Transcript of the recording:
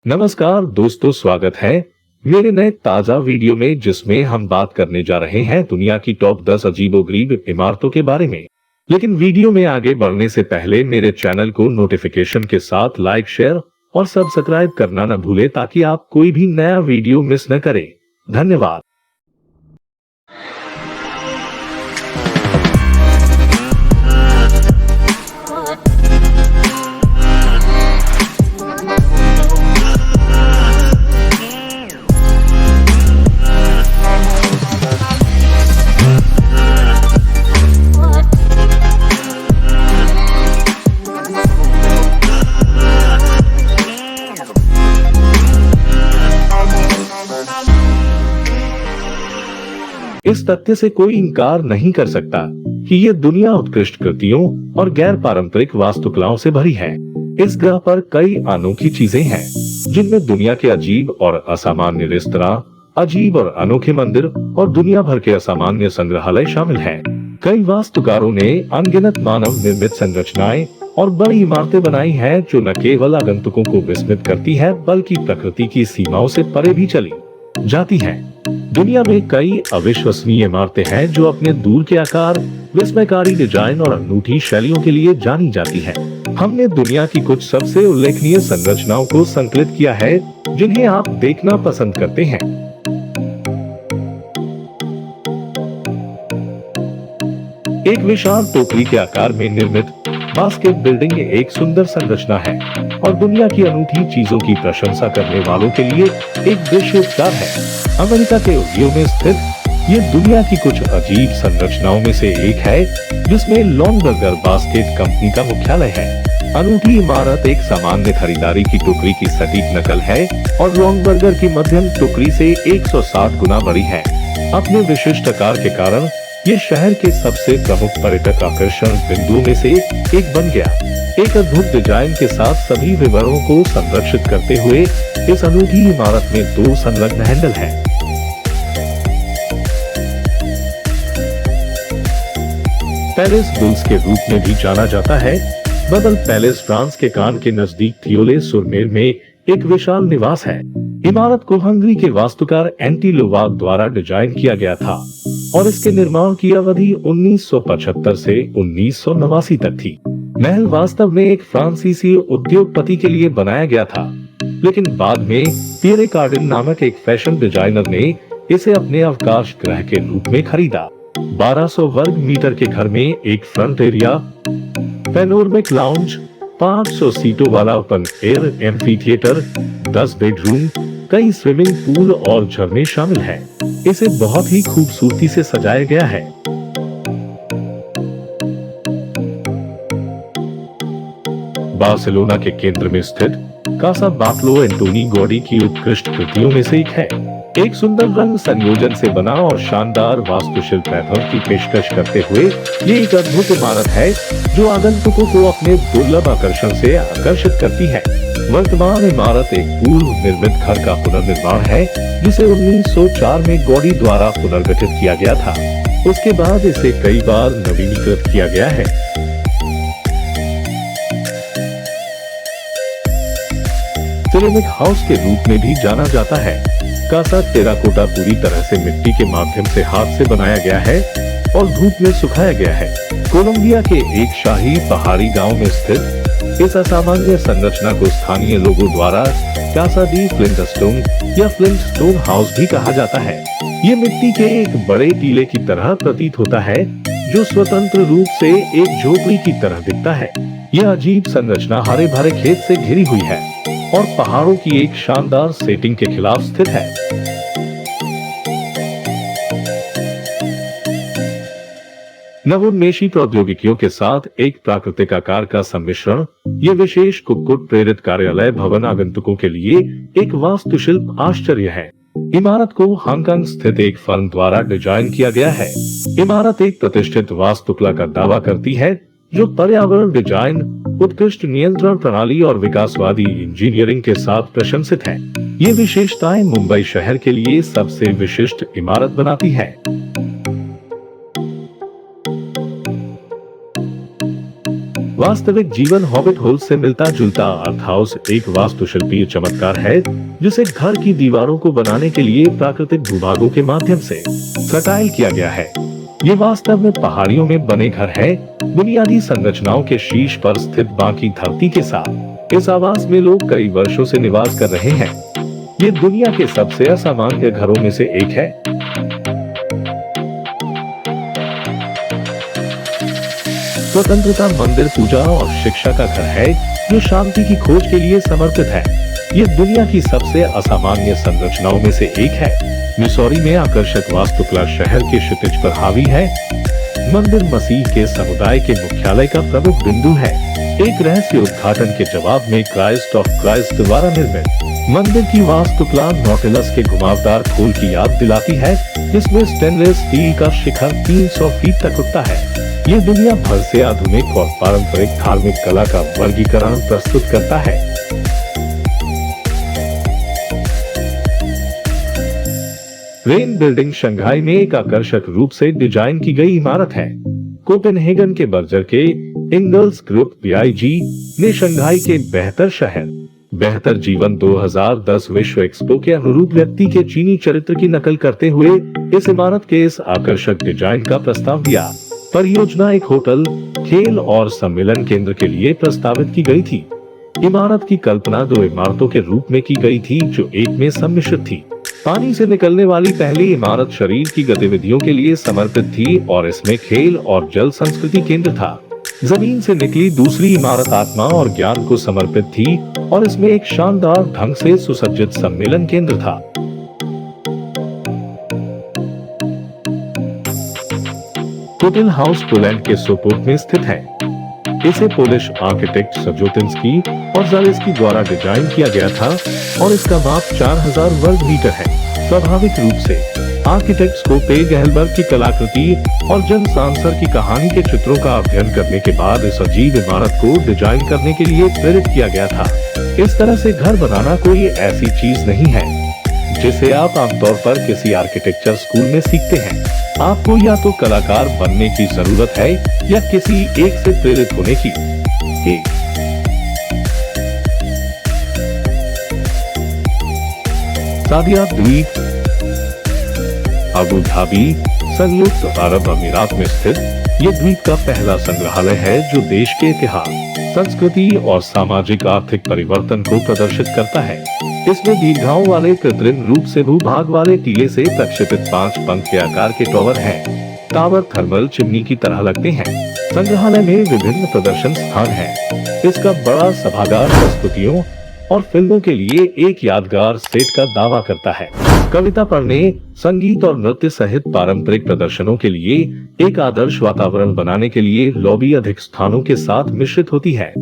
नमस्कार दोस्तों, स्वागत है मेरे नए ताजा वीडियो में, जिसमें हम बात करने जा रहे हैं दुनिया की टॉप 10 अजीबोगरीब इमारतों के बारे में। लेकिन वीडियो में आगे बढ़ने से पहले मेरे चैनल को नोटिफिकेशन के साथ लाइक, शेयर और सब्सक्राइब करना न भूले, ताकि आप कोई भी नया वीडियो मिस न करें। धन्यवाद। इस तथ्य से कोई इनकार नहीं कर सकता कि ये दुनिया उत्कृष्ट कृतियों और गैर पारंपरिक वास्तुकलाओं से भरी है। इस ग्रह पर कई अनोखी चीजें हैं, जिनमें दुनिया के अजीब और असामान्य रेस्तरां, अजीब और अनोखे मंदिर और दुनिया भर के असामान्य संग्रहालय शामिल हैं। कई वास्तुकारों ने अनगिनत मानव निर्मित संरचनाएं और बड़ी इमारतें बनाई हैं, जो न केवल आगंतुकों को विस्मित करती है, बल्कि प्रकृति की सीमाओं से परे भी चली जाती हैं। दुनिया में कई अविश्वसनीय इमारतें हैं, जो अपने दूर के आकार, विस्मयकारी डिजाइन और अनूठी शैलियों के लिए जानी जाती हैं। हमने दुनिया की कुछ सबसे उल्लेखनीय संरचनाओं को संकलित किया है, जिन्हें आप देखना पसंद करते हैं। एक विशाल टोकरी के आकार में निर्मित बास्केट बिल्डिंग एक सुंदर संरचना है और दुनिया की अनूठी चीजों की प्रशंसा करने वालों के लिए एक दृश्य उपचार है। अमेरिका के ओहियो में स्थित ये दुनिया की कुछ अजीब संरचनाओं में से एक है, जिसमें लॉन्गबर्गर बास्केट कंपनी का मुख्यालय है। अनूठी इमारत एक सामान्य खरीदारी की टोकरी की सटीक नकल है और लॉन्गबर्गर की मध्यम टोकरी से 160 गुना बड़ी है। अपने विशिष्ट आकार के कारण ये शहर के सबसे प्रमुख पर्यटक आकर्षण बिंदुओं में से एक बन गया। एक अद्भुत डिजाइन के साथ सभी विवरणों को संरक्षित करते हुए इस अनूठी इमारत में 2 संलग्न हैंडल हैं। पैलेस बुल्स के रूप में भी जाना जाता है। बबल पैलेस फ्रांस के कान के नजदीक थियोले सुरमेर में एक विशाल निवास है। इमारत को हंगरी के वास्तुकार एंटी लोवाक द्वारा डिजाइन किया गया था और इसके निर्माण की अवधि 1975 से 1989 तक थी। महल वास्तव में एक फ्रांसीसी उद्योगपति के लिए बनाया गया था, लेकिन बाद में पियरे कार्डिन नामक एक फैशन डिजाइनर ने इसे अपने अवकाश गृह के रूप में खरीदा। 1200 वर्ग मीटर के घर में एक फ्रंट एरिया, पैनोरमिक लाउंज, 500 सीटों वाला ओपन एयर एम्फीथिएटर, 10 बेडरूम, कई स्विमिंग पूल और झरने शामिल हैं। इसे बहुत ही खूबसूरती से सजाया गया है। बार्सिलोना के केंद्र में स्थित कासा बाटलो एंटोनी गॉडी की उत्कृष्ट कृतियों में से एक है। एक सुंदर रंग संयोजन से बना और शानदार वास्तुशिल्प वैभव की पेशकश करते हुए ये एक अद्भुत इमारत है, जो आगंतुकों को अपने दुर्लभ आकर्षण से आकर्षित करती है। वर्तमान इमारत एक पूर्व निर्मित घर का पुनर्निर्माण है, जिसे 1904 में गॉडी द्वारा पुनर्गठित किया गया था। उसके बाद इसे कई बार नवीनीकृत किया गया है। सिरेमिक हाउस के रूप में भी जाना जाता है। कासा टेराकोटा पूरी तरह से मिट्टी के माध्यम से हाथ से बनाया गया है और धूप में सुखाया गया है। कोलंबिया के एक शाही पहाड़ी गांव में स्थित इस असामान्य संरचना को स्थानीय लोगों द्वारा कासा डी फ्लिंटस्टोन या फ्लिंटस्टोन हाउस भी कहा जाता है। ये मिट्टी के एक बड़े टीले की तरह प्रतीत होता है, जो स्वतंत्र रूप से एक झोपड़ी की तरह दिखता है। यह अजीब संरचना हरे भरे खेत से घिरी हुई है और पहाड़ों की एक शानदार सेटिंग के खिलाफ स्थित है। नवोन्मेषी प्रौद्योगिकियों के साथ एक प्राकृतिक आकार का सम्मिश्रण, ये विशेष कुक्कुट प्रेरित कार्यालय भवन आगंतुकों के लिए एक वास्तुशिल्प आश्चर्य है। इमारत को हांगकांग स्थित एक फर्म द्वारा डिजाइन किया गया है। इमारत एक प्रतिष्ठित वास्तुकला का दावा करती है, जो पर्यावरण डिजाइन, उत्कृष्ट नियंत्रण प्रणाली और विकासवादी इंजीनियरिंग के साथ प्रशंसित है। ये विशेषताएं मुंबई शहर के लिए सबसे विशिष्ट इमारत बनाती है। वास्तविक जीवन हॉबिट होल से मिलता जुलता अर्थ हाउस एक वास्तुशिल्पीय चमत्कार है जिसे घर की दीवारों को बनाने के लिए प्राकृतिक भूभागों के माध्यम से फर्टाइल किया गया है। ये वास्तव में पहाड़ियों में बने घर है, बुनियादी संरचनाओं के शीर्ष पर स्थित बाकी धरती के साथ। इस आवास में लोग कई वर्षों से निवास कर रहे हैं। ये दुनिया के सबसे असामान्य घरों में से एक है। स्वतंत्रता मंदिर पूजा और शिक्षा का घर है जो शांति की खोज के लिए समर्पित है। ये दुनिया की सबसे असामान्य संरचनाओं में से एक है। मिसौरी में आकर्षक वास्तुकला शहर के क्षितिज पर हावी है। मंदिर मसीह के समुदाय के मुख्यालय का प्रमुख बिंदु है। एक रहस्य उद्घाटन के जवाब में क्राइस्ट ऑफ क्राइस्ट द्वारा निर्मित मंदिर की वास्तुकला नॉटिलस के घुमावदार खोल की याद दिलाती है, जिसमें स्टेनलेस स्टील का शिखर 300 फीट तक उठता है। ये दुनिया भर से आधुनिक और पारंपरिक धार्मिक कला का वर्गीकरण प्रस्तुत करता है। रेन बिल्डिंग शंघाई में एक आकर्षक रूप से डिजाइन की गई इमारत है। कोपेनहेगन के बर्जर के इंगल्स ग्रुप बीआईजी ने शंघाई के बेहतर शहर बेहतर जीवन 2010 विश्व एक्सपो के अनुरूप व्यक्ति के चीनी चरित्र की नकल करते हुए इस इमारत के इस आकर्षक डिजाइन का प्रस्ताव दिया। परियोजना एक होटल, खेल और सम्मेलन केंद्र के लिए प्रस्तावित की गई थी। इमारत की कल्पना 2 इमारतों के रूप में की गई थी जो एक में सम्मिश्रित थी। पानी से निकलने वाली पहली इमारत शरीर की गतिविधियों के लिए समर्पित थी और इसमें खेल और जल संस्कृति केंद्र था। जमीन से निकली दूसरी इमारत आत्मा और ज्ञान को समर्पित थी और इसमें एक शानदार ढंग से सुसज्जित सम्मेलन केंद्र था। होटल हाउस पोलैंड के सोपोट में स्थित है। इसे पोलिश आर्किटेक्ट सजोतिन्स्की और जालेस्की द्वारा डिजाइन किया गया था और इसका माप 4000 वर्ग मीटर है। स्वाभाविक रूप से आर्किटेक्ट्स को पे गहलबर्ग की कलाकृति और जन सांसर की कहानी के चित्रों का अध्ययन करने के बाद इस अजीब इमारत को डिजाइन करने के लिए प्रेरित किया गया था। इस तरह से घर बनाना कोई ऐसी चीज नहीं है जिसे आप आमतौर पर किसी आर्किटेक्चर स्कूल में सीखते हैं। आपको या तो कलाकार बनने की जरूरत है या किसी एक से प्रेरित होने की। सादिया द्वीप अबू धाबी, संयुक्त अरब अमीरात में स्थित ये द्वीप का पहला संग्रहालय है जो देश के इतिहास, संस्कृति और सामाजिक आर्थिक परिवर्तन को प्रदर्शित करता है। इसमें दीर्घाओं वाले कृत्रिम रूप से भूभाग वाले टीले से प्रक्षेपित 5 पंख के आकार के टॉवर हैं। टावर थर्मल चिमनी की तरह लगते हैं। संग्रहालय में विभिन्न प्रदर्शन स्थान हैं। इसका बड़ा सभागार प्रस्तुतियों और फिल्मों के लिए एक यादगार सेट का दावा करता है। कविता पढ़ने, संगीत और नृत्य सहित पारंपरिक प्रदर्शनों के लिए एक आदर्श वातावरण बनाने के लिए लॉबी अधिक स्थानों के साथ मिश्रित होती है।